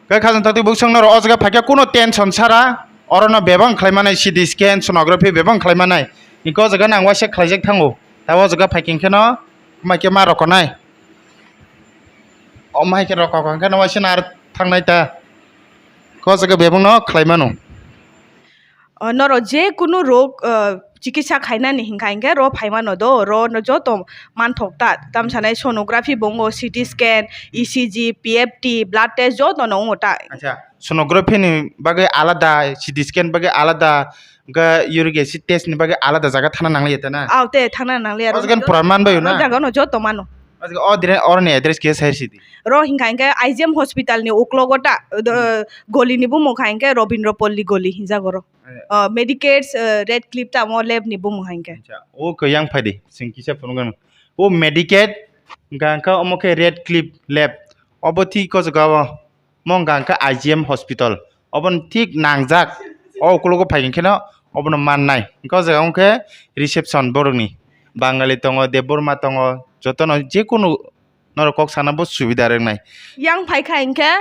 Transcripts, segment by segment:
Cái khăn tao bốc sang nó rồi cái phải cái cuốn tension sara ở nó bé bằng khai mà này CT scan sonography bé bằng khai mà này nhưng có cái nàng qua sẽ khai chắc thằng ngủ tao cái phải kinh nó mà cái mà rồi con này mai cái rồi còn cái nó sẽ nào thằng này ta có cái bé bằng nó khai mà nó noro je kunu rog chikitsa khaina ni hingkainge ro phaimano do ro no joto manthokta tam sanai sonography bongo CT scan ECG PFT blood test joto no ngota আচ্ছা sonography ni bagai alada CT scan bagai alada ga uric acid test ni bagai alada jaga thana nangli eta na aute thangna nangli aro Ozagan puraman bayo na jaga no joto mano Ozaga o dire or ni address ke sair sidi ro hingkainge IGM hospital ni uklogota goli ni bu mokhainge robindrapolli goli hinja goro Medicaids red clip ta mo lab ni bu mokhainge আচ্ছা ও কয়াং ফাইদি সিংকিসা ফোনগন ও মেডিকেট গাঙ্কা অমকে রেড ক্লিপ ল্যাব অবথি কজগাও মং গাঙ্কা IGM হসপিটাল অবন ঠিক নাংজাক ও কলগো ফাইগিন কেন অবন মাননাই কজগাওকে রিসেপশন বরংনি বাঙালি দङ দেববর্মা দङ যতন যে কোনো নরকক সানাবো সুবিধা রংনাই yang phaikhainge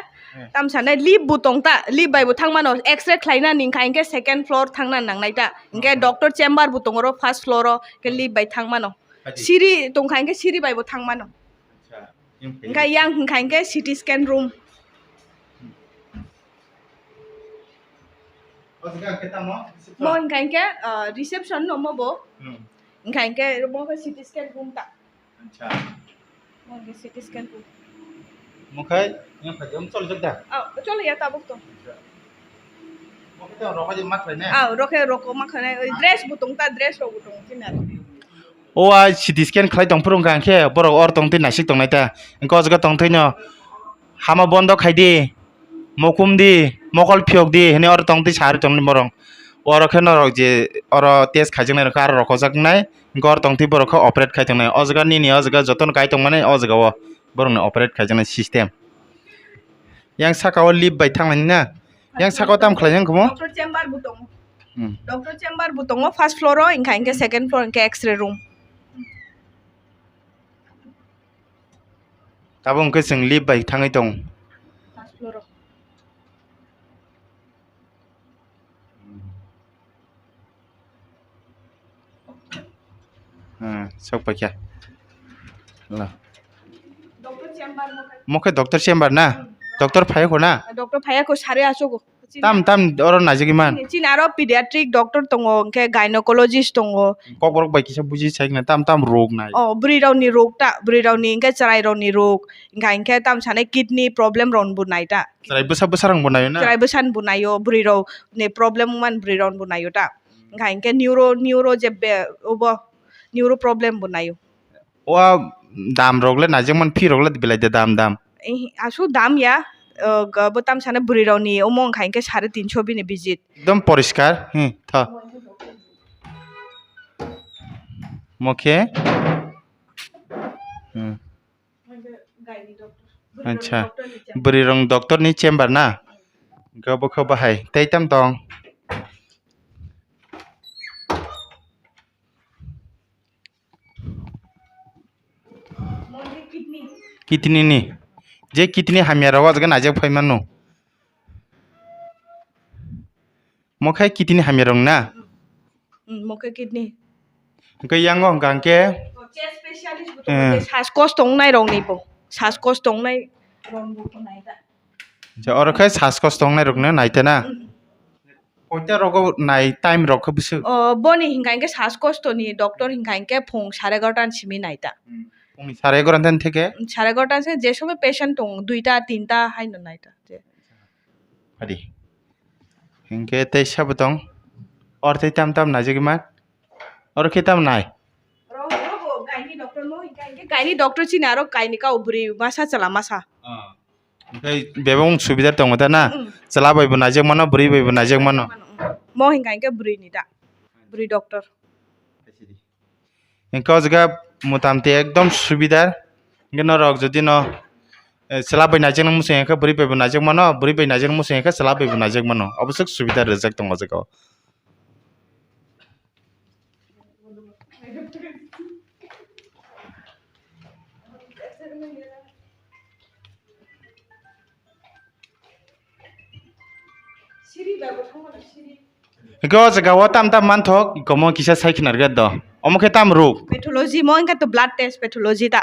tam sanai lip butong ta lip bai bu thangmano x-ray khlaina ningkhainge second floor thangna nangnai ta inge doctor chamber butong ro first floor ro ke lip bai thangmano siri tongkhainge siri bai bu thangmano আচ্ছা inga yang hingkhainge CT scan room অজগা কেতামো mo hingkhainge reception no mo bo hingkhainge mo CT scan room ta আচ্ছা mo CT scan room মুখাই ইয়া ফাইম চল জগদা cholo ya tabuk to মুখাই রকাজে মাখলাই না roko makhane dress butong ta dress ro butong chinar ও আই CT scan খাই দং ফুরং গাংখে বড় or দং তিন নাসিক দং নাইতা ink অজগা দং থৈন হামা বন্ধ খাইদি মকুম দি মকল ফিয়ক দি হেনে অর দং তি সারি দং বরং অর খেন রক যে অর টেস্ট খাইজং নাই কার রক জাক নাই ইনক অর দং তি বড় খ অপারেট খাইজং নাই অজগা নিনি অজগা যতন গাই দং মানে অজগা ও বরং অপারেট খাইজং নাই system yang sakao lip bai thangmani na yang sakao tam khlaijang komo doctor chamber butong first floor ro hingkhainge second floor hingke x-ray room tabo ungke sing lip bai thangai dong first floor ro sok pakya la doctor chamber moke doctor chamber na doctor phai ko na doctor phaya ko sare asogo tam oro najigi man chin aro pediatric doctor tongo ke gynecologist tongo kok borok bai kisa buji saik na tam rog nai bri raw ni rog ta bri raw ni inga charai raw ni rog inga inke tam sane kidney problem ron bu nai ta sarai besar bonayo na charai besan bu nayo bri raw ne problem man bri raw bu nayo ta inga inke neuro je obo neuro problem bu nayo wa dam rogle najingman phi rogle bilai de dam asu dam ya botam sane bri raw ni omong khainke 350 bini visit একদম পরিষ্কার থা মুখে আচ্ছা বরি রং doctor নি chamber না গব খ বাহাই তাইতাম দং kidney নি যে কিডনি হামিয়া রাওয়া জায়গা নাজে ফাইমানো মখাই কিডনি হামিয়া রং না moke kidney yang ngong gangke chest specialist bu to saskos tongnai rong ni bo saskos tongnai rong bu to nai ta ja orkhai saskos tongnai rok na naita na koita rogo nai time rok bisu boni hingkainke saskos to ni doctor hingkainke phung 11:30 simi nai ta pungni 11:30 থেকে 11:30 se je sobe patient tong 2টা 3টা haino nai ta adi hingke tei sabutong or tei tam najigi mat or khitam nai gaini doctor chin aro gaini ka ubri masa chala masa kai bebong subida tong ta na chala bai bu najig mano buri bai bu najig mano mo hingkainke buri ni da buri doctor hingke ojga motamte ekdom subidar geno rok jodi no chala bai najig nang museng ka buri bai bu najig mano buri bai najig museng ka chala bai bu najig mano obosok subida rejak tong ojga Siri bago thangmano siri. Iko jagawa tam manthok komo kisa saikhinar gaddo omokhe tam ruk Pathology mo inka to blood test pathology ta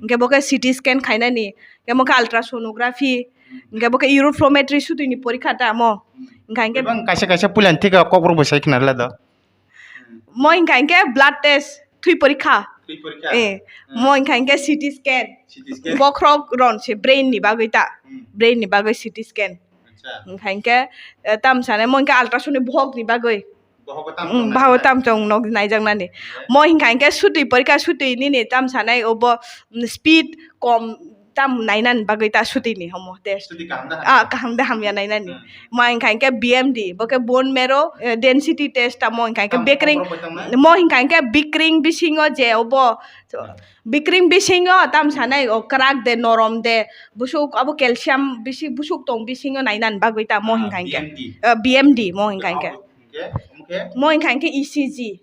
inke boke CT scan khaina ni ke mo ultrasonography inke boke uroflowmetry sutu ni porikha ta mo inka inke bang kaisa pulan thika kokbro bo saikhinar lado mo inka inke blood test thui porikha mo inka inke CT scan bokrok ron se brain ni bagoi ta brain ni bagoi CT scan inka inke tam sane mo inka ultrasound ni bhog ni bagoi bahwa tam chong nog naijang nani mo hingka inke sutui porika sutui ni tam sanai obo speed kom tam nainan bagoi ta sutui ni homo test kaham da ham ya nainan ni mo hingka inke BMD boke bone marrow density test ta mo hingka inke bikring bisingo je obo bikring bisingo tam sanai o crack de norom de busuk abo calcium busuk tong bisingo nainan bagoi ta mo hingka inke BMD mo hingka inke mo inka inke ECG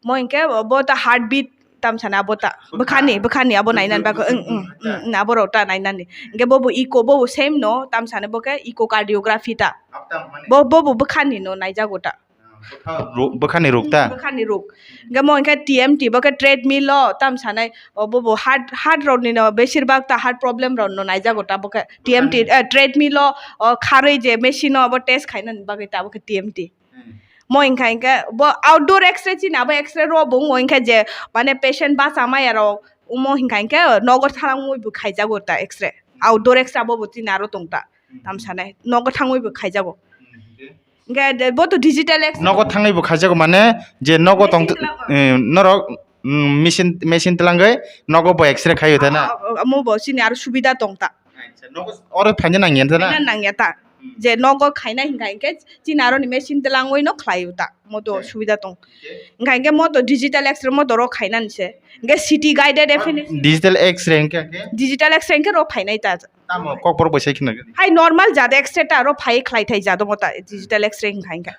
mo inke bota heartbeat tam sana bota bekhani abo nainan ba abo rota nainan ni inke bobo echo same no tam sana boke echocardiography ta bobo bekhani no naija gota bekhani rukta inke mo inke TMT boke treadmill lo tam sana bobo heart road ni no besirbag ta heart problem ron no naija gota boke TMT treadmill lo kharoi je machine abo test khainan bagai ta boke TMT mo inka inka bo outdoor x-ray china bo x-ray ro bo mo inka je mane patient ba sama yaro mo inka inka nogor thalang moi bu khaija go ta x-ray outdoor x-ray bo china ro tongta tam sanai nogor thangoi bu khaija go inka bo to digital x nogor thangai bu khaija go mane je nogor tong norok machine tlangai nogor bo x-ray khayo ta na mo bo china aro subida tongta nogor ore phanja nangyen ta na nangya ta je nogo khaina hinga inke chinaro ni machine telangoi no khlaiuta moto subida tong inga inke moto digital x-ray moto ro khaina nse inke CT guided definition digital x-ray inke ro phainai ta tamo kokbor bo saikhinar hai normal jada x-ray ta ro phai khlai thai jado mota digital x-ray hinga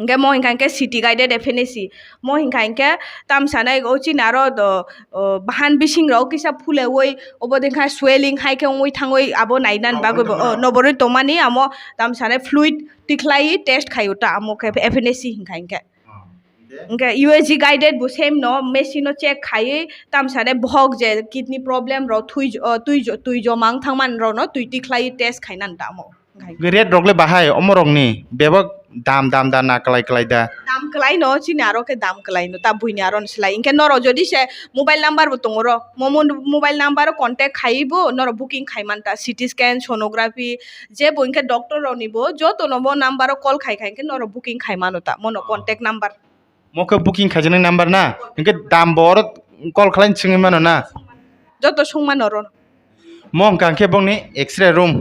inke mo hinga inke CT guided definition mo hinga inke tam sanai go chinaro do bahan bising ro kisa phule oi obo dekha swelling hai ke oi thangoi abo nainan bago noboroi tomani amo tam sanai fluid tiklai test khayuta amo ke FNC hinga inke USG guided bu same no machine no check khai tam sanai bhog je kidney problem ro tui jo mang thangman ro no tui tiklai test khainan ta amo red rogle bahai omorong ni bebak dam da na kalai da dam kalai no chinaro ke dam kalai no ta buinaro nslai inke noro jodi se mobile number bu tongoro mobile number contact khaibo noro booking khaimanta CT scan sonography je bo inke doctor ro nibo joto no mo number call khai inke noro booking khaimano ta mono contact number moko booking khajani number na inke dam bor call khalai chingi mano na joto sungmano ro mong kangke bongni x-ray room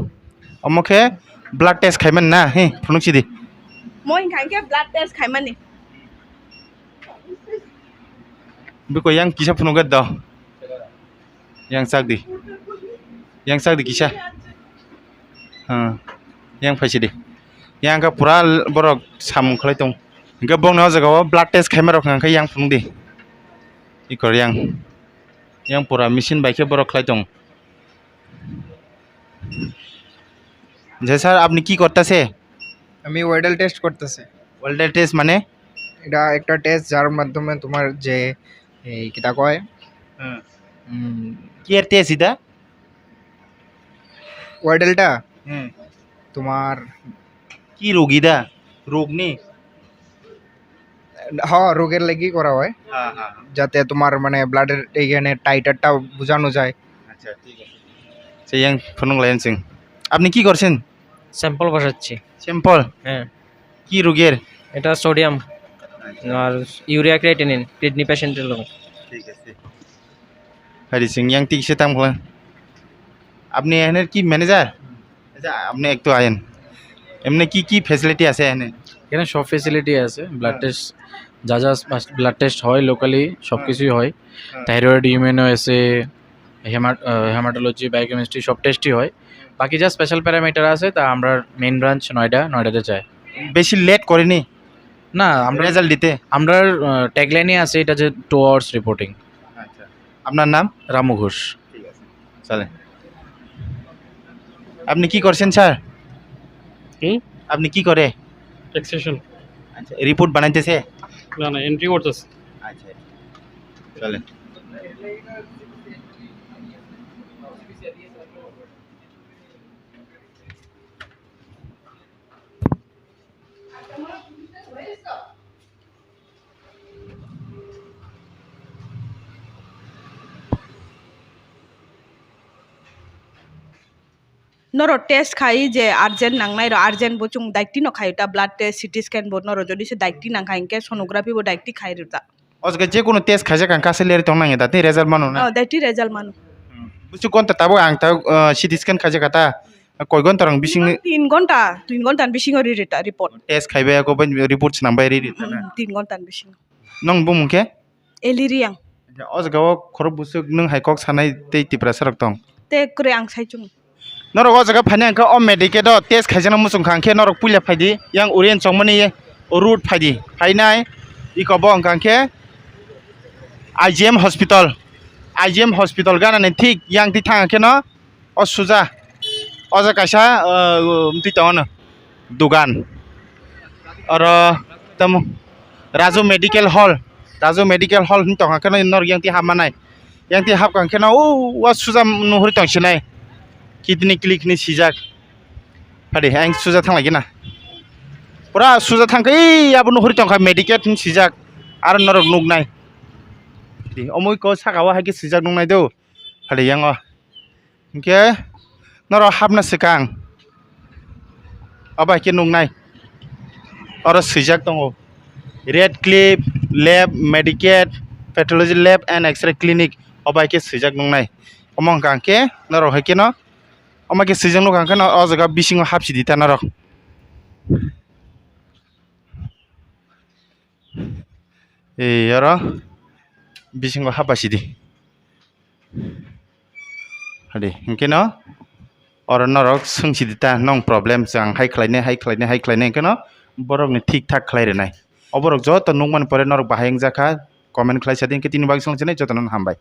omokhe blood test khaiman na he phunungsi di mo inka inke blood test khaimani biko yang kisa phunungat da yang sagdi kisa yang phaisi di yang ka pura borok samung khlai tong inka bongna jagawa blood test khaimar rok ngkai yang phunung di ikor yang pura machine baike borok khlai tong যে sir আপনি কি করতেছে আমি ওয়েডেল test করতেছি welder test মানে এটা একটা test যার মাধ্যমে তোমার যে এই কিটা কয় কি এর টেস্ট এটা ওয়েডেলটা তোমার কি রোগীদা রোগ নি রোগের লাগি করা হয় যাতে তোমার মানে ব্লাডের এইখানে টাইটারটা বোঝানো যায় আচ্ছা ঠিক আছে সেই yang ফোন লাইন সিং আপনি কি করছেন স্যাম্পল বসাচ্ছি স্যাম্পল হ্যাঁ কি রোগের এটা সোডিয়াম আর ইউরিয়া ক্রিয়েটিনিন কিডনি পেশেন্টের লোক ঠিক আছে হারি সিং yang ঠিক সে তাম খোলা আপনি এখানের কি ম্যানেজার আচ্ছা আপনি একটু আয়েন এমনি কি ফ্যাসিলিটি আছে এখানে এখানে সব ফেসিলিটি আছে ব্লাড টেস্ট যা ব্লাড টেস্ট হয় লোকালি সব কিছুই হয় থাইরয়েড ইউমেনো এসে হেমাটোলজি বায়োকেমিস্ট্রি সব টেস্টই হয় বাকি যা স্পেশাল প্যারামিটার আছে তা আমরা মেইন ব্রাঞ্চ নয়ডাতে চাই বেশি লেট করেনি না আমরা রেজাল্ট দিতে আমরা ট্যাগলাইনে আছে এটা যে 2 আওয়ার্স রিপোর্টিং আচ্ছা আপনার নাম রামু ঘোষ ঠিক আছে চলেন আপনি কি করছেন স্যার কি আপনি কি করে ট্যাক্সেশন আচ্ছা রিপোর্ট বানাইতেছে না না এন্ট্রি করতেছে আচ্ছা চলেন নরো টেস্ট খাই যে আর্জেন্ট নাংনাই র আর্জেন্ট বচুং দাইটি ন খাই তা ব্লাড টেস্ট সিটি স্ক্যান বো নরো যদি সে দাইটি নাং খাই কে সোনোগ্রাফি বো দাইটি খাই রিতা আজকে যে কোনো টেস্ট খাইছে কান কাছে লেরি তং নাঙে দাতে রেজাল্ট মানো না দাইটি রেজাল্ট মানো বুঝছো কোনটা তাবো আং তা সিটি স্ক্যান খাইছে কাতা কয় ঘন্টা রং বিসিং 3 ঘন্টা বিসিং রি রিটা রিপোর্ট টেস্ট খাইবে কো রিপোর্ট নাম্বার রি রিতা না 3 ঘন্টা বিসিং নং বুমুকে এলিরিয়াং আজকে খরব বুসু নং হাইকক সানাই তে টিপ্রা সারক তং তে করে আং সাইচুং নরক আজকে ফাইনে আংka অ মেডিকেড টেস্ট খাইজানা মুসুং খাংखे নরক পুইলা ফাইদি ইয়াং ওরিয়েন চংমনি রুট ফাইদি ফাইনাই ই কব আংखांखे IGM हॉस्पिटल गानानै ठीक yang ti थाङाखै न अ सुजा अजा कासा ti तवन दुगान और तम राजु मेडिकल हॉल नि तङाखै न नर yang ti हाबमानाय yang ti हाबखांखे न ओ वा सुजा नुहुरि तंसिनाय किडनी क्लिक नि सिजाक फादे आं सुजा थांलागि ना पुरा सुजा थांखै याबो नुहुरि तंखा मेडिकेट नि सिजाक आरो नरक नुगनाय di omoi ko sakawa haiki sijak nungnai do hali yango ke noro hapna sikang aba ke nungnai oro sijak tongo red clip lab medicaid pathology lab and x-ray clinic aba ke sijak nungnai omong kangke noro haike no oma ke sijak nung kangke no o jaga bisingo hapsi dita noro oro bisingo hapasidi hadi hinke no or norok sungsidita nong problem jang hai khlaine hinke no borok ni thik thak khlai renai oborok joto nungman pore norok bahayang jaka comment khlai sadin ke tin bag song chene joto non hambai।